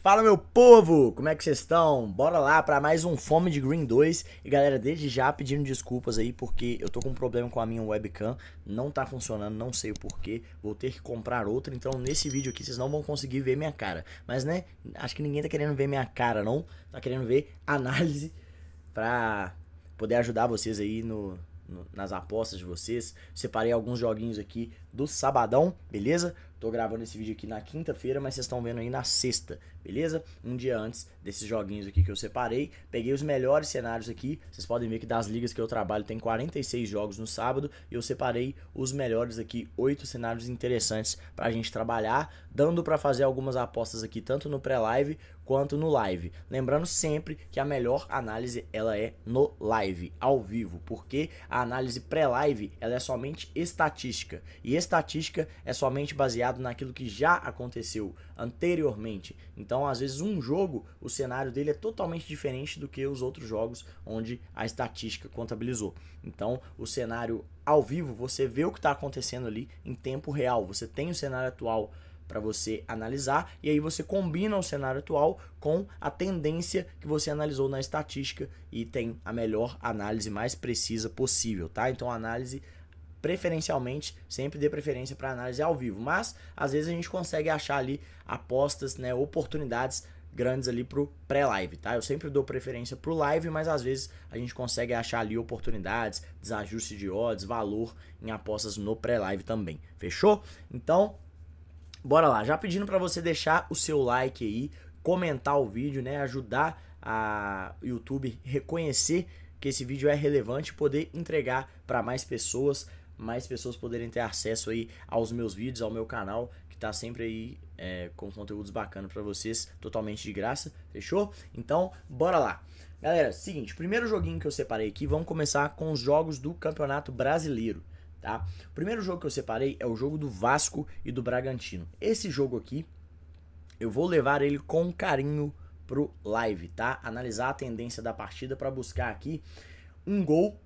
Fala, meu povo, como é que vocês estão? Bora lá para mais um Fome de Green 2. E galera, desde já pedindo desculpas aí porque eu tô com um problema com a minha webcam, não tá funcionando, não sei o porquê, vou ter que comprar outra, então nesse vídeo aqui vocês não vão conseguir ver minha cara. Mas né, acho que ninguém tá querendo ver minha cara não, tá querendo ver análise pra poder ajudar vocês aí nas apostas de vocês. Separei alguns joguinhos aqui do sabadão, beleza? Tô gravando esse vídeo aqui na quinta-feira, mas vocês estão vendo aí na sexta, beleza? Um dia antes desses joguinhos aqui que eu separei. Peguei os melhores cenários aqui. Vocês podem ver que das ligas que eu trabalho tem 46 jogos no sábado. E eu separei os melhores aqui, 8 cenários interessantes pra gente trabalhar. Dando pra fazer algumas apostas aqui, tanto no pré-live quanto no live. Lembrando sempre que a melhor análise ela é no live, ao vivo. Porque a análise pré-live ela é somente estatística. E estatística é somente baseado naquilo que já aconteceu anteriormente. Então, às vezes, um jogo, o cenário dele é totalmente diferente do que os outros jogos onde a estatística contabilizou. Então, o cenário ao vivo, você vê o que está acontecendo ali em tempo real. Você tem o cenário atual para você analisar e aí você combina o cenário atual com a tendência que você analisou na estatística e tem a melhor análise mais precisa possível, tá? Então, a análise preferencialmente, sempre dê preferência para análise ao vivo, mas às vezes a gente consegue achar ali apostas, né, oportunidades grandes ali pro pré-live, tá? Eu sempre dou preferência pro live, mas às vezes a gente consegue achar ali oportunidades, desajuste de odds, valor em apostas no pré-live também. Fechou? Então, bora lá. Já pedindo para você deixar o seu like aí, comentar o vídeo, né, ajudar a YouTube reconhecer que esse vídeo é relevante e poder entregar para mais pessoas poderem ter acesso aí aos meus vídeos, ao meu canal, que tá sempre aí com conteúdos bacanas para vocês, totalmente de graça, fechou? Então, bora lá. Galera, seguinte, primeiro joguinho que eu separei aqui, vamos começar com os jogos do Campeonato Brasileiro, tá? O primeiro jogo que eu separei é o jogo do Vasco e do Bragantino. Esse jogo aqui, eu vou levar ele com carinho pro live, tá? Analisar a tendência da partida para buscar aqui um gol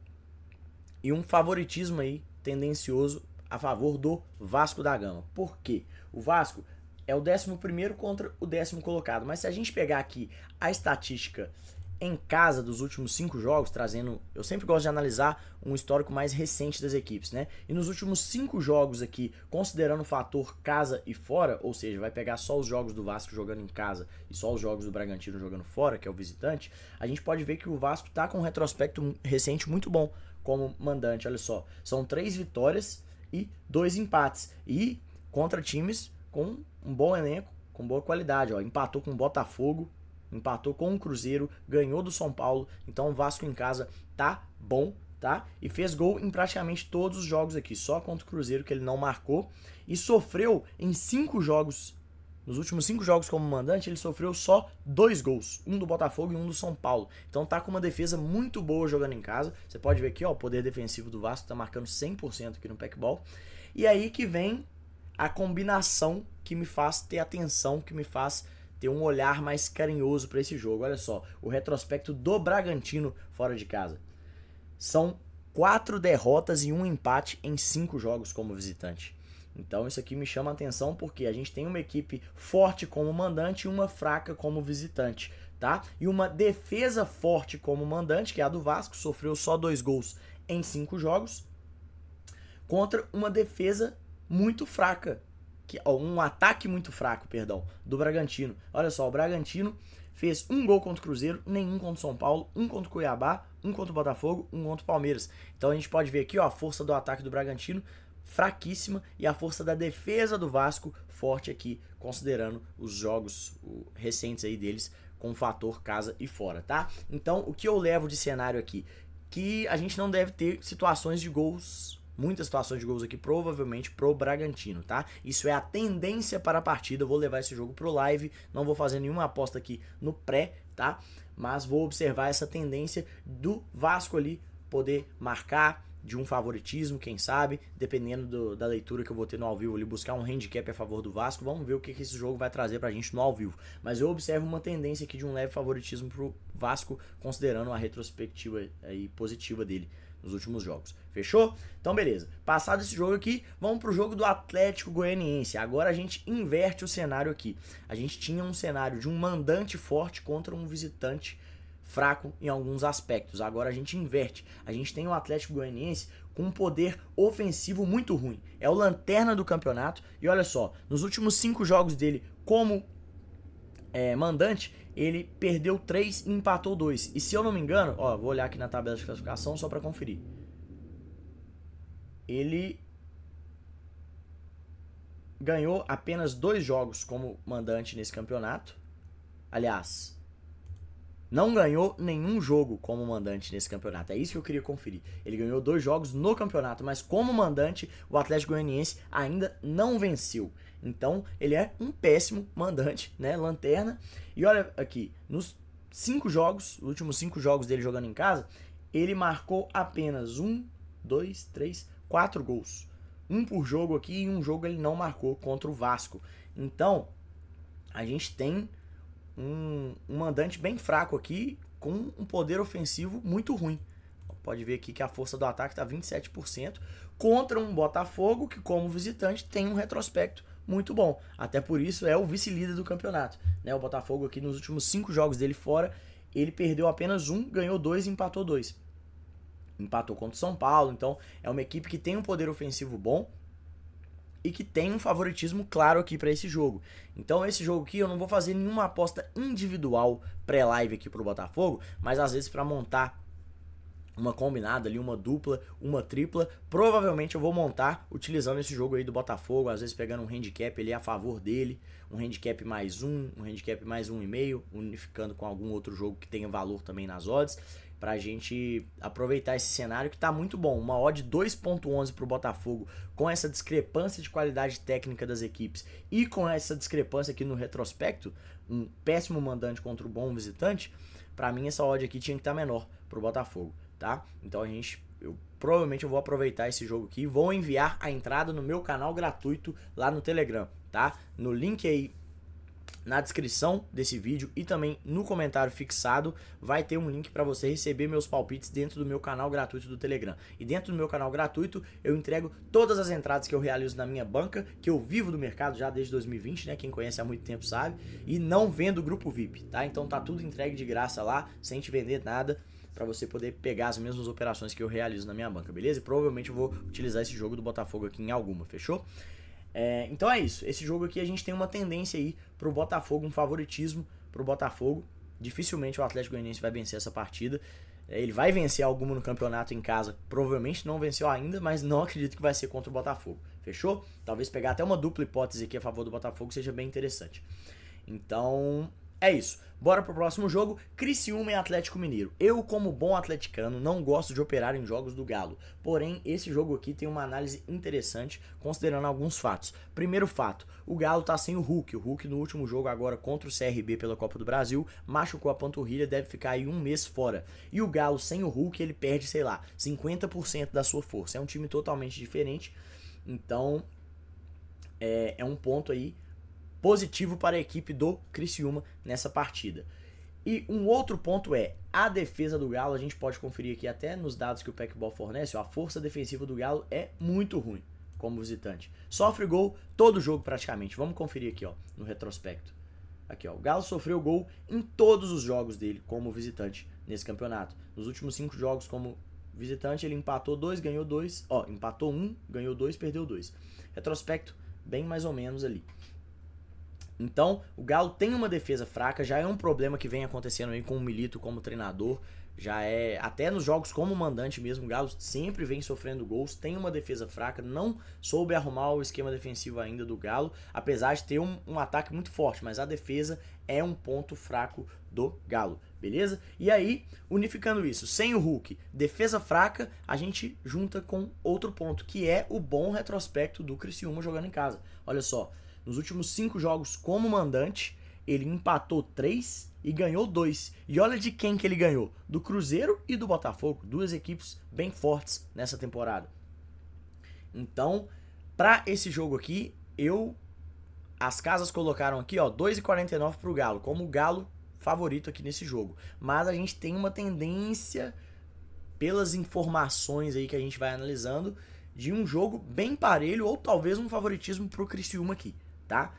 e um favoritismo aí tendencioso a favor do Vasco da Gama. Por quê? O Vasco é o 11º contra o 10º colocado, mas se a gente pegar aqui a estatística em casa dos últimos 5 jogos, trazendo, eu sempre gosto de analisar um histórico mais recente das equipes, né? E nos últimos 5 jogos aqui, considerando o fator casa e fora, ou seja, vai pegar só os jogos do Vasco jogando em casa e só os jogos do Bragantino jogando fora, que é o visitante, a gente pode ver que o Vasco tá com um retrospecto recente muito bom como mandante. Olha só, são 3 vitórias e 2 empates, e contra times com um bom elenco, com boa qualidade, ó. Empatou com o Botafogo, empatou com o Cruzeiro, ganhou do São Paulo, então o Vasco em casa tá bom, tá? E fez gol em praticamente todos os jogos aqui, só contra o Cruzeiro que ele não marcou, e sofreu em 5 jogos, nos últimos 5 jogos como mandante, ele sofreu só 2 gols, um do Botafogo e um do São Paulo. Então tá com uma defesa muito boa jogando em casa. Você pode ver aqui, ó, o poder defensivo do Vasco tá marcando 100% aqui no Packball. E aí que vem a combinação que me faz ter atenção, que me faz ter um olhar mais carinhoso para esse jogo. Olha só, o retrospecto do Bragantino fora de casa. São 4 derrotas e 1 empate em 5 jogos como visitante. Então isso aqui me chama a atenção porque a gente tem uma equipe forte como mandante e uma fraca como visitante, tá? E uma defesa forte como mandante, que é a do Vasco, sofreu só 2 gols em 5 jogos, contra uma defesa muito fraca, um ataque muito fraco, perdão, do Bragantino. Olha só, o Bragantino fez 1 gol contra o Cruzeiro, nenhum contra o São Paulo, 1 contra o Cuiabá, 1 contra o Botafogo, 1 contra o Palmeiras. Então a gente pode ver aqui, ó, a força do ataque do Bragantino fraquíssima e a força da defesa do Vasco forte aqui, considerando os jogos recentes aí deles com o fator casa e fora, tá? Então, o que eu levo de cenário aqui? Que a gente não deve ter situações de gols, muitas situações de gols aqui, provavelmente pro Bragantino, tá? Isso é a tendência para a partida. Eu vou levar esse jogo pro live, não vou fazer nenhuma aposta aqui no pré, tá? Mas vou observar essa tendência do Vasco ali poder marcar, de um favoritismo, quem sabe, dependendo da leitura que eu vou ter no ao vivo ali, buscar um handicap a favor do Vasco. Vamos ver o que esse jogo vai trazer pra gente no ao vivo. Mas eu observo uma tendência aqui de um leve favoritismo pro Vasco, considerando a retrospectiva aí positiva dele nos últimos jogos. Fechou? Então beleza. Passado esse jogo aqui, vamos pro jogo do Atlético Goianiense. Agora a gente inverte o cenário aqui. A gente tinha um cenário de um mandante forte contra um visitante fraco em alguns aspectos. Agora a gente inverte. A gente tem o Atlético Goianiense com um poder ofensivo muito ruim. É o lanterna do campeonato. E olha só, nos últimos 5 jogos dele como mandante, ele perdeu 3 e empatou 2. E se eu não me engano, ó, vou olhar aqui na tabela de classificação só para conferir. Ele ganhou apenas 2 jogos como mandante nesse campeonato. Aliás, não ganhou nenhum jogo como mandante nesse campeonato. É isso que eu queria conferir. Ele ganhou 2 jogos no campeonato, mas como mandante, o Atlético Goianiense ainda não venceu. Então, ele é um péssimo mandante, né? Lanterna. E olha aqui, nos 5 jogos, os últimos 5 jogos dele jogando em casa, ele marcou apenas 1, 2, 3, 4 gols. Um por jogo aqui e um jogo ele não marcou contra o Vasco. Então, a gente tem um mandante bem fraco aqui, com um poder ofensivo muito ruim. Pode ver aqui que a força do ataque está 27%, contra um Botafogo que, como visitante, tem um retrospecto muito bom. Até por isso é o vice-líder do campeonato. Né? O Botafogo aqui nos últimos 5 jogos dele fora, ele perdeu apenas 1, ganhou 2 e empatou 2. Empatou contra o São Paulo, então é uma equipe que tem um poder ofensivo bom e que tem um favoritismo claro aqui para esse jogo. Então esse jogo aqui eu não vou fazer nenhuma aposta individual pré-live aqui pro Botafogo, mas às vezes para montar uma combinada ali, uma dupla, uma tripla, provavelmente eu vou montar utilizando esse jogo aí do Botafogo, às vezes pegando um handicap ali a favor dele, um handicap mais 1, um handicap mais 1,5, unificando com algum outro jogo que tenha valor também nas odds, pra gente aproveitar esse cenário que tá muito bom. Uma odd 2.11 pro Botafogo, com essa discrepância de qualidade técnica das equipes e com essa discrepância aqui no retrospecto, um péssimo mandante contra um bom visitante, pra mim essa odd aqui tinha que estar menor pro Botafogo, tá? Então provavelmente eu vou aproveitar esse jogo aqui e vou enviar a entrada no meu canal gratuito lá no Telegram, tá? No link aí na descrição desse vídeo e também no comentário fixado vai ter um link para você receber meus palpites dentro do meu canal gratuito do Telegram. E dentro do meu canal gratuito eu entrego todas as entradas que eu realizo na minha banca, que eu vivo do mercado já desde 2020, né? Quem conhece há muito tempo sabe, e não vendo grupo VIP, tá? Então tá tudo entregue de graça lá, sem te vender nada, para você poder pegar as mesmas operações que eu realizo na minha banca, beleza? E provavelmente eu vou utilizar esse jogo do Botafogo aqui em alguma, fechou? Então é isso, esse jogo aqui a gente tem uma tendência aí pro Botafogo, um favoritismo pro Botafogo. Dificilmente o Atlético Goianiense vai vencer essa partida. Ele vai vencer alguma no campeonato em casa, provavelmente não venceu ainda, mas não acredito que vai ser contra o Botafogo, fechou? Talvez pegar até uma dupla hipótese aqui a favor do Botafogo seja bem interessante. Então é isso, bora pro próximo jogo, Criciúma e Atlético Mineiro. Eu, como bom atleticano, não gosto de operar em jogos do Galo, porém esse jogo aqui tem uma análise interessante considerando alguns fatos. Primeiro fato, o Galo tá sem o Hulk no último jogo agora contra o CRB pela Copa do Brasil, machucou a panturrilha, deve ficar aí 1 mês fora. E o Galo sem o Hulk, ele perde, sei lá, 50% da sua força. É um time totalmente diferente, então é um ponto aí positivo para a equipe do Criciúma nessa partida. E um outro ponto é a defesa do Galo. A gente pode conferir aqui até nos dados que o Packball fornece, ó, a força defensiva do Galo é muito ruim como visitante. Sofre gol todo jogo praticamente. Vamos conferir aqui, ó, no retrospecto. Aqui, ó, o Galo sofreu gol em todos os jogos dele como visitante nesse campeonato. Nos últimos 5 jogos como visitante ele empatou 2, ganhou 2, ó, empatou 1, ganhou 2, perdeu 2. Retrospecto bem mais ou menos ali. Então, o Galo tem uma defesa fraca, já é um problema que vem acontecendo aí com o Milito como treinador, já é, até nos jogos como mandante mesmo, o Galo sempre vem sofrendo gols, tem uma defesa fraca, não soube arrumar o esquema defensivo ainda do Galo, apesar de ter um ataque muito forte, mas a defesa é um ponto fraco do Galo, beleza? E aí, unificando isso, sem o Hulk, defesa fraca, a gente junta com outro ponto, que é o bom retrospecto do Criciúma jogando em casa. Olha só, nos últimos 5 jogos como mandante, ele empatou 3 e ganhou 2. E olha de quem que ele ganhou. Do Cruzeiro e do Botafogo. 2 equipes bem fortes nessa temporada. Então, para esse jogo aqui, as casas colocaram aqui, ó, 2,49 pro Galo. Como o Galo favorito aqui nesse jogo. Mas a gente tem uma tendência pelas informações aí que a gente vai analisando, de um jogo bem parelho ou talvez um favoritismo pro Criciúma aqui, tá?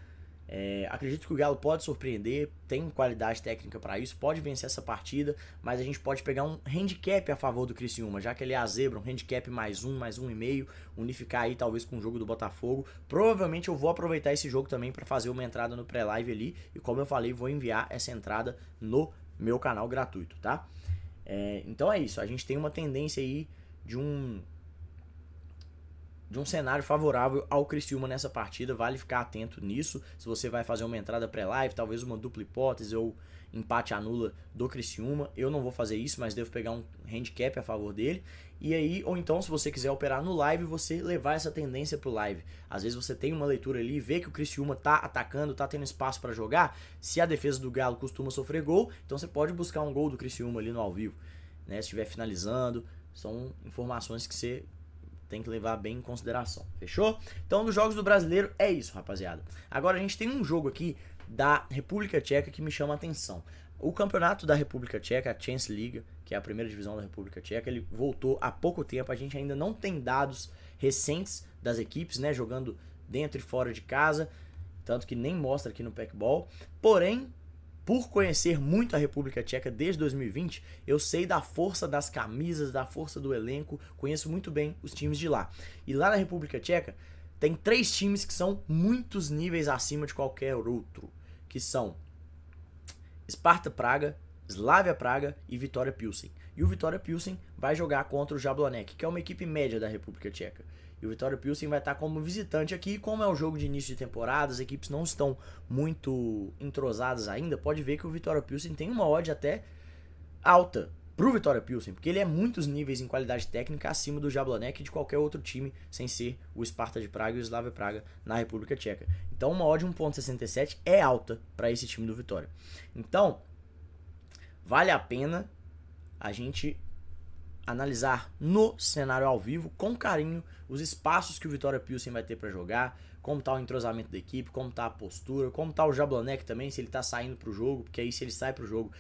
Acredito que o Galo pode surpreender, tem qualidade técnica para isso, pode vencer essa partida, mas a gente pode pegar um handicap a favor do Criciúma, já que ele é a zebra, um handicap mais 1,5, unificar aí talvez com o jogo do Botafogo. Provavelmente eu vou aproveitar esse jogo também para fazer uma entrada no pré-live ali, e como eu falei, vou enviar essa entrada no meu canal gratuito, tá? Então é isso, a gente tem uma tendência aí de um cenário favorável ao Criciúma nessa partida, vale ficar atento nisso. Se você vai fazer uma entrada pré-live, talvez uma dupla hipótese ou empate anula do Criciúma, eu não vou fazer isso, mas devo pegar um handicap a favor dele. E aí, ou então, se você quiser operar no live, você levar essa tendência pro live. Às vezes você tem uma leitura ali, vê que o Criciúma tá atacando, tá tendo espaço para jogar. Se a defesa do Galo costuma sofrer gol, então você pode buscar um gol do Criciúma ali no ao vivo, né? Se estiver finalizando, são informações que você tem que levar bem em consideração, fechou? Então, dos jogos do Brasileiro é isso, rapaziada. Agora a gente tem um jogo aqui da República Tcheca que me chama a atenção. O campeonato da República Tcheca, a Champions League, que é a primeira divisão da República Tcheca, ele voltou há pouco tempo. A gente ainda não tem dados recentes das equipes, né, jogando dentro e fora de casa, tanto que nem mostra aqui no Packball. Porém, por conhecer muito a República Tcheca desde 2020, eu sei da força das camisas, da força do elenco, conheço muito bem os times de lá. E lá na República Tcheca tem 3 times que são muitos níveis acima de qualquer outro, que são Sparta Praga, Slavia Praga e Vitória Pilsen. E o Vitória Pilsen vai jogar contra o Jablonec, que é uma equipe média da República Tcheca. E o Vitória Pilsen vai estar como visitante aqui. Como é um jogo de início de temporada, as equipes não estão muito entrosadas ainda, pode ver que o Vitória Pilsen tem uma odd até alta pro Vitória Pilsen, porque ele é muitos níveis em qualidade técnica acima do Jablonec e de qualquer outro time, sem ser o Sparta de Praga e o Slavia Praga na República Tcheca. Então uma odd 1.67 é alta para esse time do Vitória. Então, vale a pena a gente analisar no cenário ao vivo, com carinho, os espaços que o Vitória Pilsen vai ter para jogar, como tá o entrosamento da equipe, como tá a postura, como tá o Jablonec também, se ele tá saindo pro jogo, porque aí se ele sai pro jogo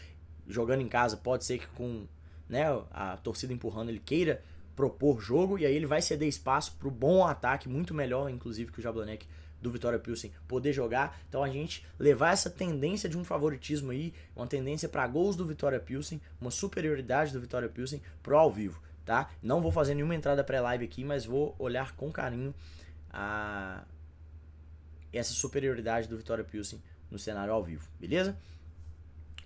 jogando em casa, pode ser que com, né, a torcida empurrando ele queira propor jogo, e aí ele vai ceder espaço pro bom ataque, muito melhor inclusive que o Jablonec do Vitória Pilsen poder jogar. Então a gente levar essa tendência de um favoritismo aí, uma tendência para gols do Vitória Pilsen, uma superioridade do Vitória Pilsen pro ao vivo, tá? Não vou fazer nenhuma entrada pré-live aqui, mas vou olhar com carinho essa superioridade do Vitória Pilsen no cenário ao vivo, beleza?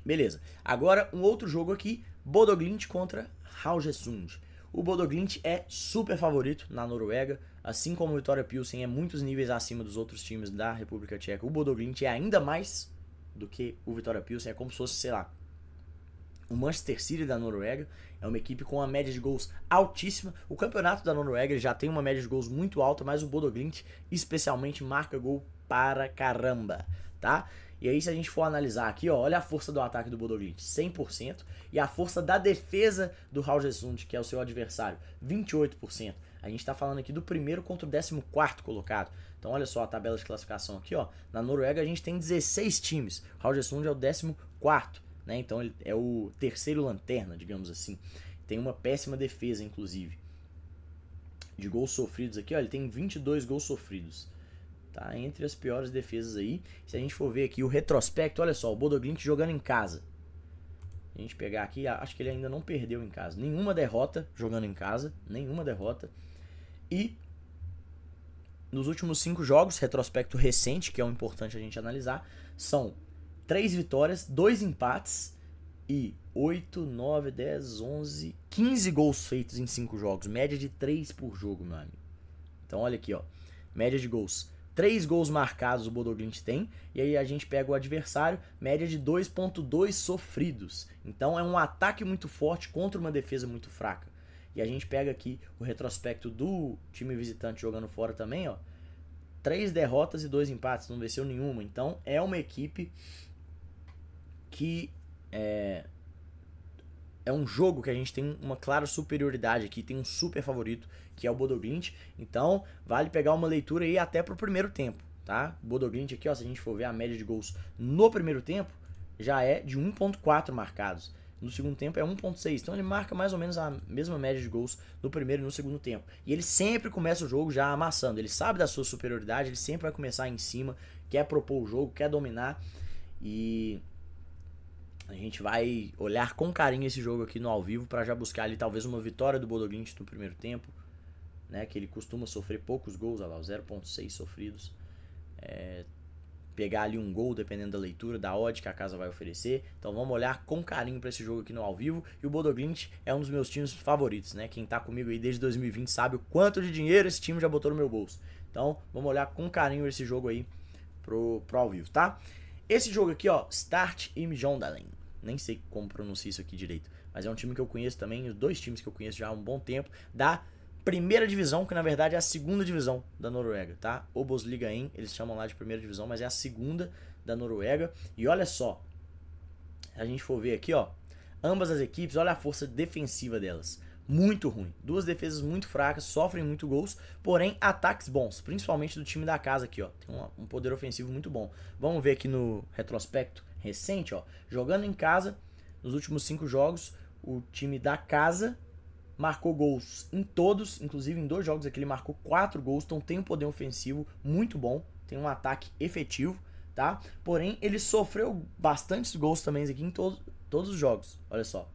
Beleza. Agora um outro jogo aqui, Bodo Glimt contra Haugesund. O Bodo Glimt é super favorito na Noruega, assim como o Vitória Pilsen é muitos níveis acima dos outros times da República Tcheca. O Bodo Glimt é ainda mais do que o Vitória Pilsen, é como se fosse, sei lá, o Manchester City da Noruega. É uma equipe com uma média de gols altíssima. O campeonato da Noruega já tem uma média de gols muito alta, mas o Bodo Glimt especialmente marca gol para caramba, tá? E aí se a gente for analisar aqui, ó, olha a força do ataque do Bodo Glimt, 100%, e a força da defesa do Haugesund, que é o seu adversário, 28%. A gente tá falando aqui do primeiro contra o 14º colocado. Então olha só a tabela de classificação aqui, ó. Na Noruega a gente tem 16 times, o Haugesund é o 14º, né? Então ele é o terceiro lanterna, digamos assim. Tem uma péssima defesa, inclusive. De gols sofridos aqui, ó, ele tem 22 gols sofridos. Tá entre as piores defesas aí. Se a gente for ver aqui o retrospecto, olha só, o Bodo Glimt jogando em casa. A gente pegar aqui, acho que ele ainda não perdeu em casa. Nenhuma derrota jogando em casa, nenhuma derrota. E nos últimos 5 jogos, retrospecto recente, que é o importante a gente analisar, são 3 vitórias, 2 empates e 8, 9, 10, 11, 15 gols feitos em 5 jogos. Média de 3 por jogo, meu amigo. Então olha aqui, ó, média de gols. 3 gols marcados o Bodo Glimt tem, e aí a gente pega o adversário, média de 2.2 sofridos. Então é um ataque muito forte contra uma defesa muito fraca. E a gente pega aqui o retrospecto do time visitante jogando fora também, ó. 3 derrotas e 2 empates, não venceu nenhuma. Então é uma equipe que é um jogo que a gente tem uma clara superioridade aqui, tem um super favorito, que é o Bodo Glimt. Então, vale pegar uma leitura aí até pro primeiro tempo, tá? O Bodo Glimt aqui, ó, se a gente for ver a média de gols no primeiro tempo, já é de 1.4 marcados. no segundo tempo é 1.6. Então ele marca mais ou menos a mesma média de gols no primeiro e no segundo tempo. E ele sempre começa o jogo já amassando. Ele sabe da sua superioridade, ele sempre vai começar em cima, quer propor o jogo, quer dominar. E a gente vai olhar com carinho esse jogo aqui no ao vivo para já buscar ali talvez uma vitória do Bodo Glimt no primeiro tempo, né, que ele costuma sofrer poucos gols, olha lá, 0.6 sofridos. Pegar ali um gol dependendo da leitura, da odd que a casa vai oferecer. Então vamos olhar com carinho para esse jogo aqui no ao vivo. E o Bodo Glimt é um dos meus times favoritos, né? Quem tá comigo aí desde 2020 sabe o quanto de dinheiro esse time já botou no meu bolso. Então vamos olhar com carinho esse jogo aí pro ao vivo, tá? Esse jogo aqui, ó, Start Imjondalen. Nem sei como pronunciar isso aqui direito, mas é um time que eu conheço também, os dois times que eu conheço já há um bom tempo, da primeira divisão, que na verdade é a segunda divisão da Noruega, tá? Obos-Ligaen, eles chamam lá de primeira divisão, mas é a segunda da Noruega. E olha só, se a gente for ver aqui, ó, ambas as equipes, olha a força defensiva delas. Muito ruim. Duas defesas muito fracas, sofrem muito gols, porém ataques bons, principalmente do time da casa aqui, ó. Tem um poder ofensivo muito bom. Vamos ver aqui no retrospecto recente, ó. Jogando em casa, nos últimos 5 jogos, o time da casa marcou gols em todos, inclusive em 2 jogos aqui ele marcou 4 gols, então tem um poder ofensivo muito bom, tem um ataque efetivo, tá? Porém, ele sofreu bastantes gols também aqui em todos os jogos, olha só.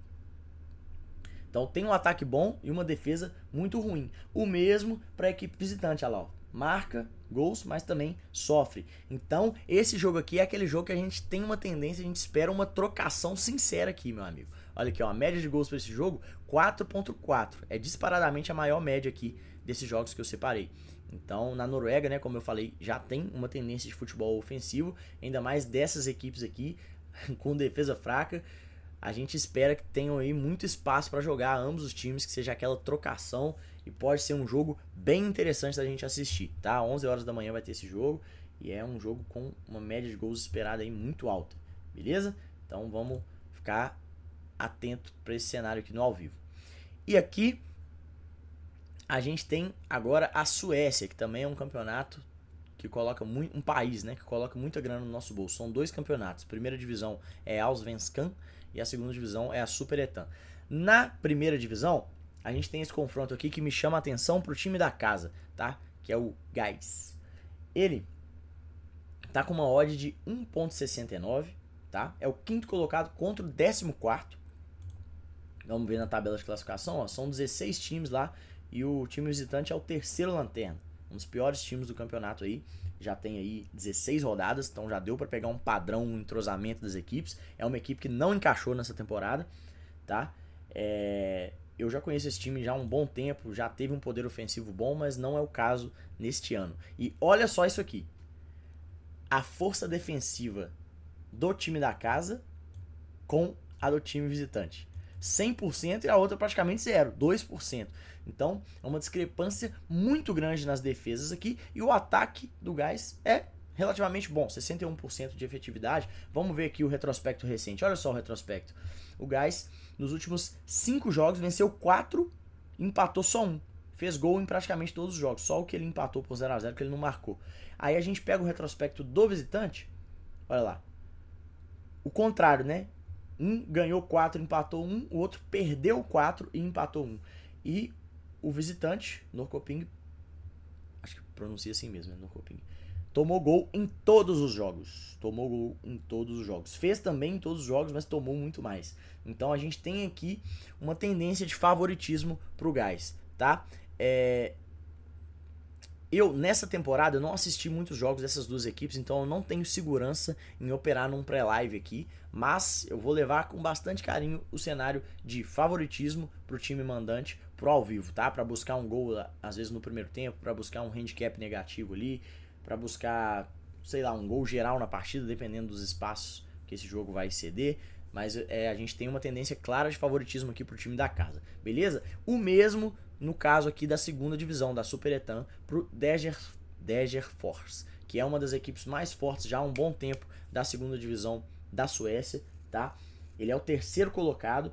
Então tem um ataque bom e uma defesa muito ruim. O mesmo para a equipe visitante, olha lá, ó. Marca gols, mas também sofre. Então esse jogo aqui é aquele jogo que a gente tem uma tendência, a gente espera uma trocação sincera aqui, meu amigo. Olha aqui, ó, a média de gols para esse jogo, 4.4. É disparadamente a maior média aqui desses jogos que eu separei. Então, na Noruega, né, como eu falei, já tem uma tendência de futebol ofensivo, ainda mais dessas equipes aqui, com defesa fraca. A gente espera que tenham aí muito espaço para jogar ambos os times, que seja aquela trocação, e pode ser um jogo bem interessante da gente assistir, tá? 11 horas da manhã vai ter esse jogo, e é um jogo com uma média de gols esperada aí muito alta, beleza? Então vamos ficar atento para esse cenário aqui no ao vivo. E aqui a gente tem agora a Suécia, que também é um campeonato que coloca muito, um país, né, que coloca muita grana no nosso bolso. São 2 campeonatos. A primeira divisão é a Allsvenskan e a segunda divisão é a Superettan. Na primeira divisão, a gente tem esse confronto aqui que me chama a atenção pro time da casa, tá? Que é o Gais. Ele tá com uma odd de 1.69, tá? É o 5º colocado contra o 14º. Vamos ver na tabela de classificação, ó, são 16 times lá e o time visitante é o 3º lanterna. Um dos piores times do campeonato aí, já tem aí 16 rodadas, então já deu para pegar um padrão, um entrosamento das equipes. É uma equipe que não encaixou nessa temporada, tá? Eu já conheço esse time já há um bom tempo, já teve um poder ofensivo bom, mas não é o caso neste ano. E olha só isso aqui, a força defensiva do time da casa com a do time visitante. 100% e a outra praticamente 0, 2%. Então é uma discrepância muito grande nas defesas aqui e o ataque do Gais é relativamente bom, 61% de efetividade. Vamos ver aqui o retrospecto recente, olha só o retrospecto. O Gais nos últimos 5 jogos venceu 4 e empatou só 1. Fez gol em praticamente todos os jogos, só o que ele empatou por 0-0 que ele não marcou. Aí a gente pega o retrospecto do visitante, olha lá, o contrário, né? Um ganhou 4, empatou 1, o outro perdeu 4 e empatou 1. E o visitante, Norrköping, acho que pronuncia assim mesmo, né? Norrköping, tomou gol em todos os jogos. Tomou gol em todos os jogos. Fez também em todos os jogos, mas tomou muito mais. Então a gente tem aqui uma tendência de favoritismo pro Gais, tá? Eu, nessa temporada, eu não assisti muitos jogos dessas duas equipes, então eu não tenho segurança em operar num pré-live aqui, mas eu vou levar com bastante carinho o cenário de favoritismo pro time mandante pro ao vivo, tá? Para buscar um gol, às vezes no primeiro tempo, para buscar um handicap negativo ali, para buscar, sei lá, um gol geral na partida, dependendo dos espaços que esse jogo vai ceder. Mas a gente tem uma tendência clara de favoritismo aqui pro time da casa, beleza? O mesmo no caso aqui da segunda divisão, da Superettan, pro Degerfors, que é uma das equipes mais fortes já há um bom tempo da segunda divisão da Suécia, tá? Ele é o 3º colocado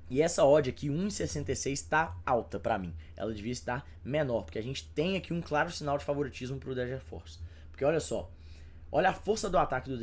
e essa odd aqui, 1,66, tá alta pra mim. Ela devia estar menor, porque a gente tem aqui um claro sinal de favoritismo pro Degerfors. Porque olha só, olha a força do ataque do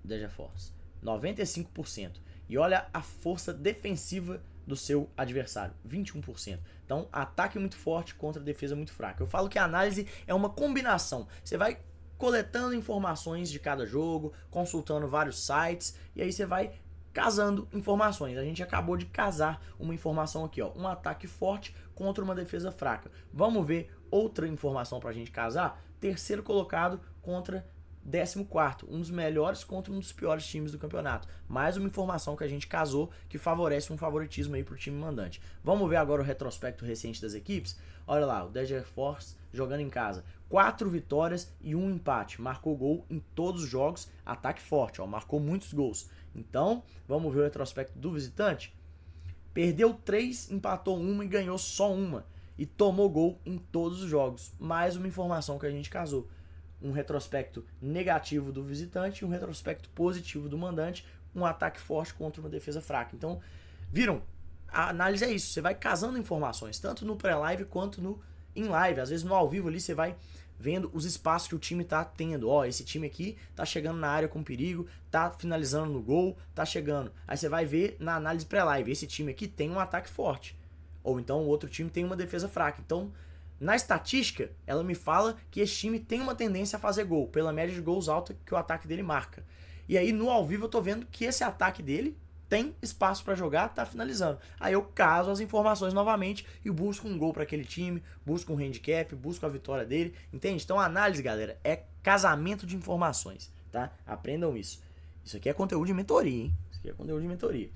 Degerfors, 95%. E olha a força defensiva do seu adversário, 21%. Então, ataque muito forte contra defesa muito fraca. Eu falo que a análise é uma combinação. Você vai coletando informações de cada jogo, consultando vários sites, e aí você vai casando informações. A gente acabou de casar uma informação aqui, ó, um ataque forte contra uma defesa fraca. Vamos ver outra informação pra gente casar? Terceiro colocado contra 14º, um dos melhores contra um dos piores times do campeonato. Mais uma informação que a gente casou que favorece um favoritismo aí pro time mandante. Vamos ver agora o retrospecto recente das equipes. Olha lá, o Desert Force jogando em casa. 4 vitórias e 1 empate. Marcou gol em todos os jogos. Ataque forte, ó, marcou muitos gols. Então, vamos ver o retrospecto do visitante. Perdeu 3, empatou 1 e ganhou só 1. E tomou gol em todos os jogos. Mais uma informação que a gente casou. Um retrospecto negativo do visitante e um retrospecto positivo do mandante, um ataque forte contra uma defesa fraca. Então, viram? A análise é isso, você vai casando informações, tanto no pré-live quanto no in-live. Às vezes no ao vivo ali você vai vendo os espaços que o time tá tendo. Ó, esse time aqui tá chegando na área com perigo, tá finalizando no gol, tá chegando. Aí você vai ver na análise pré-live, esse time aqui tem um ataque forte. Ou então o outro time tem uma defesa fraca. Então, na estatística, ela me fala que esse time tem uma tendência a fazer gol, pela média de gols alta que o ataque dele marca. E aí no ao vivo eu tô vendo que esse ataque dele tem espaço para jogar, tá finalizando. Aí eu caso as informações novamente e busco um gol para aquele time, busco um handicap, busco a vitória dele, entende? Então a análise, galera, é casamento de informações, tá? Aprendam isso. Isso aqui é conteúdo de mentoria, hein? Isso aqui é conteúdo de mentoria.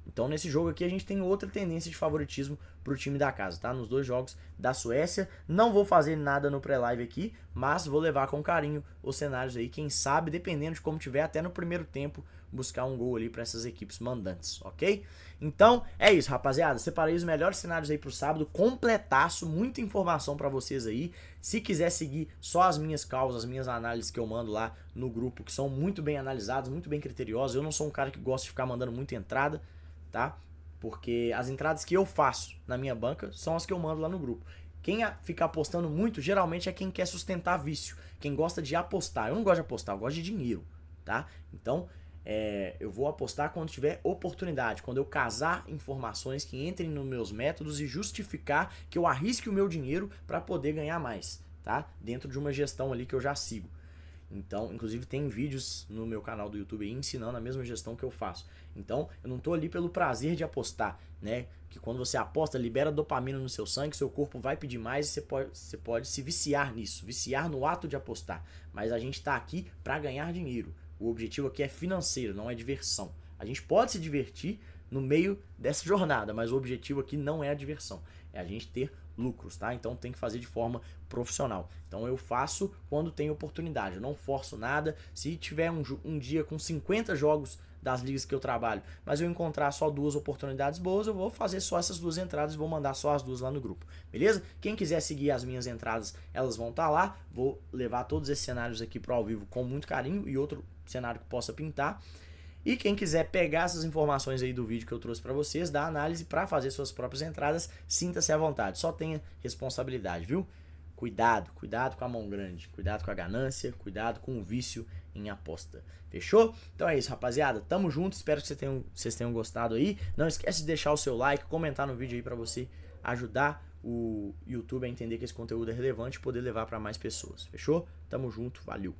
Então nesse jogo aqui a gente tem outra tendência de favoritismo pro time da casa, tá? Nos 2 jogos da Suécia. Não vou fazer nada no pré-live aqui, mas vou levar com carinho os cenários aí. Quem sabe, dependendo de como tiver, até no primeiro tempo, buscar um gol ali para essas equipes mandantes, ok? Então é isso, rapaziada. Separei os melhores cenários aí pro sábado, completaço, muita informação para vocês aí. Se quiser seguir só as minhas causas, as minhas análises que eu mando lá no grupo, que são muito bem analisadas, muito bem criteriosas. Eu não sou um cara que gosta de ficar mandando muita entrada, tá? Porque as entradas que eu faço na minha banca são as que eu mando lá no grupo. Quem fica apostando muito, geralmente é quem quer sustentar vício. Quem gosta de apostar. Eu não gosto de apostar, eu gosto de dinheiro, tá? Então, eu vou apostar quando tiver oportunidade. Quando eu casar informações que entrem nos meus métodos e justificar que eu arrisque o meu dinheiro para poder ganhar mais, tá? Dentro de uma gestão ali que eu já sigo. Então, inclusive tem vídeos no meu canal do YouTube aí ensinando a mesma gestão que eu faço. Então, eu não tô ali pelo prazer de apostar, né? Que quando você aposta, libera dopamina no seu sangue, seu corpo vai pedir mais e você pode se viciar nisso, viciar no ato de apostar. Mas a gente tá aqui para ganhar dinheiro. O objetivo aqui é financeiro, não é diversão. A gente pode se divertir no meio dessa jornada, mas o objetivo aqui não é a diversão, é a gente ter lucros, tá? Então tem que fazer de forma profissional. Então eu faço quando tem oportunidade, eu não forço nada. Se tiver um dia com 50 jogos das ligas que eu trabalho, mas eu encontrar só 2 oportunidades boas, eu vou fazer só essas 2 entradas e vou mandar só as 2 lá no grupo, beleza? Quem quiser seguir as minhas entradas, elas vão estar lá. Vou levar todos esses cenários aqui pro ao vivo com muito carinho e outro cenário que possa pintar. E quem quiser pegar essas informações aí do vídeo que eu trouxe para vocês, da análise para fazer suas próprias entradas, sinta-se à vontade, só tenha responsabilidade, viu? Cuidado com a mão grande, cuidado com a ganância, cuidado com o vício em aposta. Fechou? Então é isso, rapaziada. Tamo junto, espero que vocês tenham gostado aí. Não esquece de deixar o seu like, comentar no vídeo aí para você ajudar o YouTube a entender que esse conteúdo é relevante e poder levar para mais pessoas. Fechou? Tamo junto, valeu.